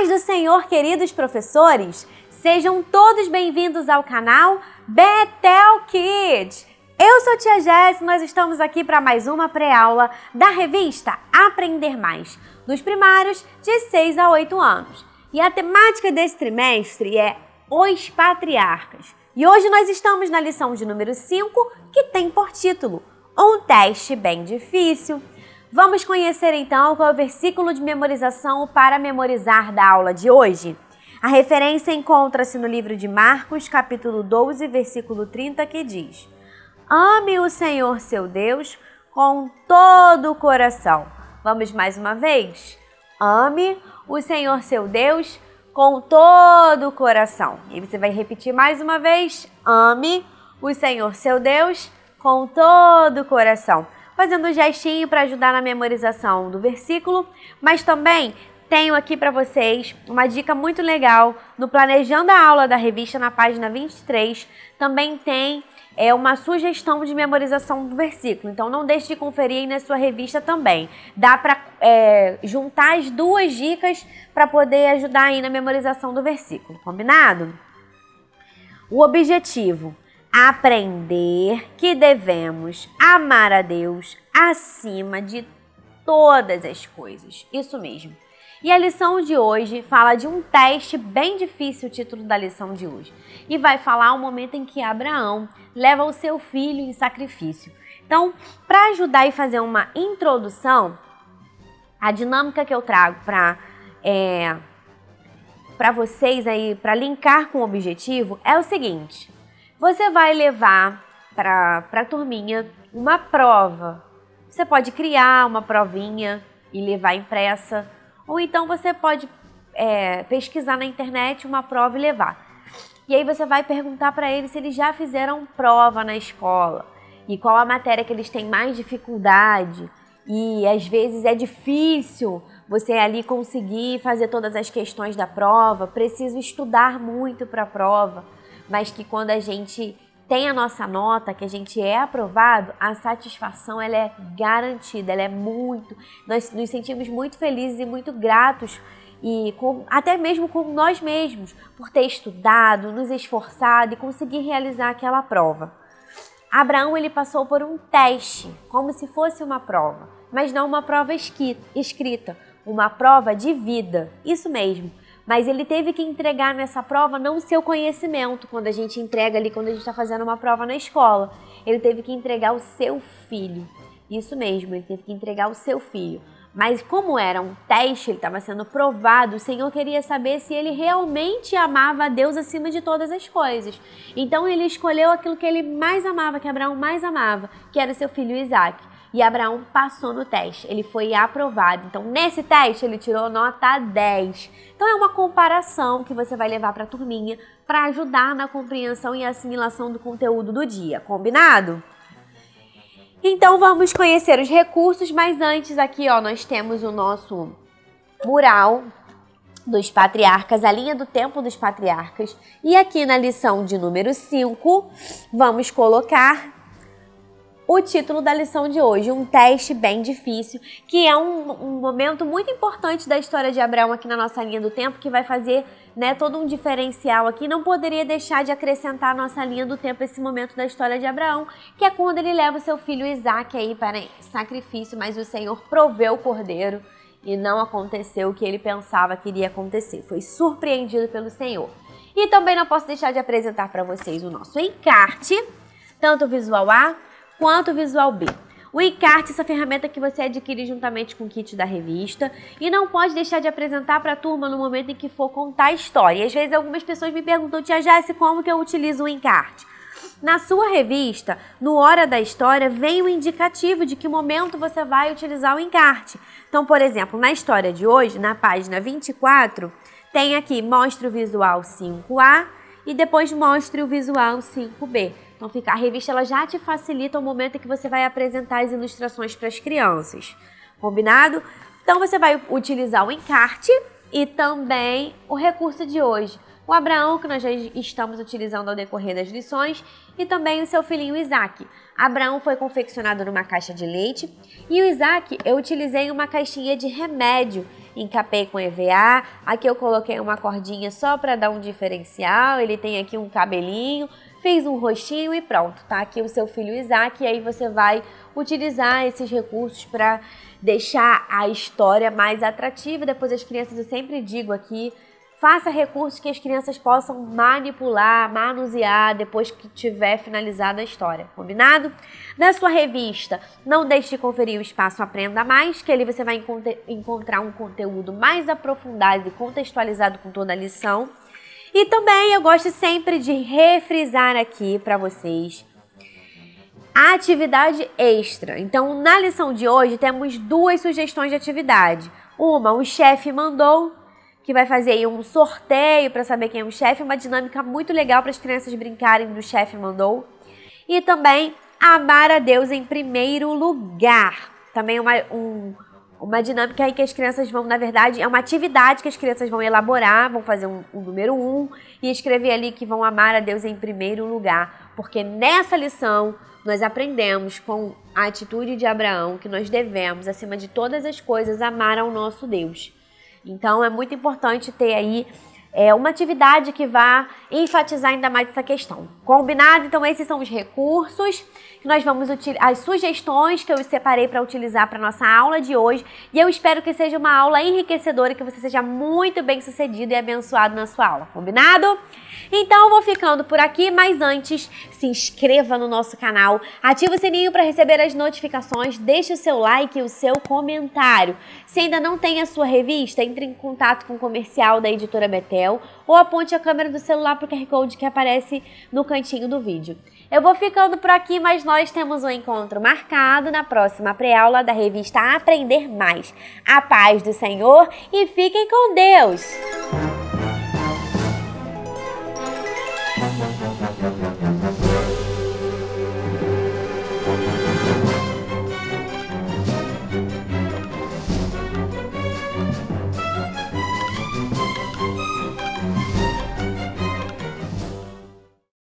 paz do Senhor, queridos professores! Sejam todos bem-vindos ao canal Bethel Kids! Eu sou Tia Jéssica e nós estamos aqui para mais uma pré-aula da revista Aprender Mais, dos primários de 6 a 8 anos. E a temática desse trimestre é Os Patriarcas. E hoje nós estamos na lição de número 5, que tem por título Um Teste Bem Difícil. Vamos conhecer então qual é o versículo de memorização para memorizar da aula de hoje. A referência encontra-se no livro de Marcos, capítulo 12, versículo 30, que diz: Ame o Senhor seu Deus com todo o coração. Vamos mais uma vez? Ame o Senhor seu Deus com todo o coração. E você vai repetir mais uma vez: ame o Senhor seu Deus com todo o coração. Fazendo um gestinho para ajudar na memorização do versículo, mas também tenho aqui para vocês uma dica muito legal no Planejando a Aula da revista, na página 23, também tem uma sugestão de memorização do versículo, então não deixe de conferir aí na sua revista também. Dá para juntar as duas dicas para poder ajudar aí na memorização do versículo, combinado? O objetivo: aprender que devemos amar a Deus acima de todas as coisas. Isso mesmo. E a lição de hoje fala de um teste bem difícil, o título da lição de hoje. E vai falar o momento em que Abraão leva o seu filho em sacrifício. Então, para ajudar e fazer uma introdução, a dinâmica que eu trago para vocês aí, para linkar com o objetivo, é o seguinte: você vai levar para a turminha uma prova. Você pode criar uma provinha e levar impressa, ou então você pode pesquisar na internet uma prova e levar. E aí você vai perguntar para eles se eles já fizeram prova na escola e qual a matéria que eles têm mais dificuldade. E às vezes é difícil você ali conseguir fazer todas as questões da prova, preciso estudar muito para a prova. Mas que quando a gente tem a nossa nota, que a gente é aprovado, a satisfação ela é garantida, ela é muito... Nós nos sentimos muito felizes e muito gratos, e até mesmo com nós mesmos, por ter estudado, nos esforçado e conseguir realizar aquela prova. Abraão ele passou por um teste, como se fosse uma prova, mas não uma prova escrita, uma prova de vida, isso mesmo. Mas ele teve que entregar nessa prova não o seu conhecimento, quando a gente entrega ali, quando a gente está fazendo uma prova na escola. Ele teve que entregar o seu filho. Isso mesmo, ele teve que entregar o seu filho. Mas como era um teste, ele estava sendo provado, o Senhor queria saber se ele realmente amava a Deus acima de todas as coisas. Então ele escolheu aquilo que ele mais amava, que Abraão mais amava, que era seu filho Isaque. E Abraão passou no teste, ele foi aprovado. Então, nesse teste, ele tirou nota 10. Então, é uma comparação que você vai levar para a turminha para ajudar na compreensão e assimilação do conteúdo do dia. Combinado? Então, vamos conhecer os recursos, mas antes aqui, ó, nós temos o nosso mural dos patriarcas, a linha do tempo dos patriarcas. E aqui na lição de número 5, vamos colocar o título da lição de hoje, um teste bem difícil, que é um momento muito importante da história de Abraão aqui na nossa linha do tempo, que vai fazer todo um diferencial aqui. Não poderia deixar de acrescentar a nossa linha do tempo esse momento da história de Abraão, que é quando ele leva o seu filho Isaque aí para sacrifício, mas o Senhor proveu o cordeiro e não aconteceu o que ele pensava que iria acontecer. Foi surpreendido pelo Senhor. E também não posso deixar de apresentar para vocês o nosso encarte, tanto o visual A quanto o visual B. O encarte, essa ferramenta que você adquire juntamente com o kit da revista, e não pode deixar de apresentar para a turma no momento em que for contar a história. E às vezes algumas pessoas me perguntam: Tia Jéssica, como que eu utilizo o encarte? Na sua revista, no Hora da História, vem o indicativo de que momento você vai utilizar o encarte. Então, por exemplo, na história de hoje, na página 24, tem aqui: mostre o visual 5A e depois mostre o visual 5B. Então, a revista ela já te facilita o momento em que você vai apresentar as ilustrações para as crianças. Combinado? Então, você vai utilizar o encarte e também o recurso de hoje, o Abraão, que nós já estamos utilizando ao decorrer das lições, e também o seu filhinho Isaque. Abraão foi confeccionado numa caixa de leite e o Isaque eu utilizei uma caixinha de remédio encapei com EVA. Aqui eu coloquei uma cordinha só para dar um diferencial. Ele tem aqui um cabelinho, fiz um rostinho e pronto. Tá aqui o seu filho Isaac e aí você vai utilizar esses recursos para deixar a história mais atrativa. Depois as crianças, eu sempre digo aqui, faça recursos que as crianças possam manipular, manusear depois que tiver finalizada a história, combinado? Na sua revista, não deixe de conferir o espaço Aprenda Mais, que ali você vai encontrar um conteúdo mais aprofundado e contextualizado com toda a lição. E também eu gosto sempre de refrisar aqui para vocês a atividade extra. Então, na lição de hoje, temos 2 sugestões de atividade. Uma, o chefe mandou, que vai fazer aí um sorteio para saber quem é o chefe, uma dinâmica muito legal para as crianças brincarem do chefe mandou. E também amar a Deus em primeiro lugar. Também uma dinâmica aí que as crianças vão, na verdade, é uma atividade que as crianças vão elaborar, vão fazer um número 1 e escrever ali que vão amar a Deus em primeiro lugar. Porque nessa lição nós aprendemos com a atitude de Abraão que nós devemos, acima de todas as coisas, amar ao nosso Deus. Então, é muito importante ter aí uma atividade que vá enfatizar ainda mais essa questão. Combinado? Então, esses são os recursos que nós vamos utilizar, as sugestões que eu separei para utilizar para nossa aula de hoje. E eu espero que seja uma aula enriquecedora e que você seja muito bem sucedido e abençoado na sua aula. Combinado? Então, eu vou ficando por aqui, mas antes, se inscreva no nosso canal, ative o sininho para receber as notificações, deixe o seu like e o seu comentário. Se ainda não tem a sua revista, entre em contato com o comercial da Editora Betel ou aponte a câmera do celular para o QR Code que aparece no cantinho do vídeo. Eu vou ficando por aqui, mas nós temos um encontro marcado na próxima pré-aula da revista Aprender Mais. A paz do Senhor e fiquem com Deus!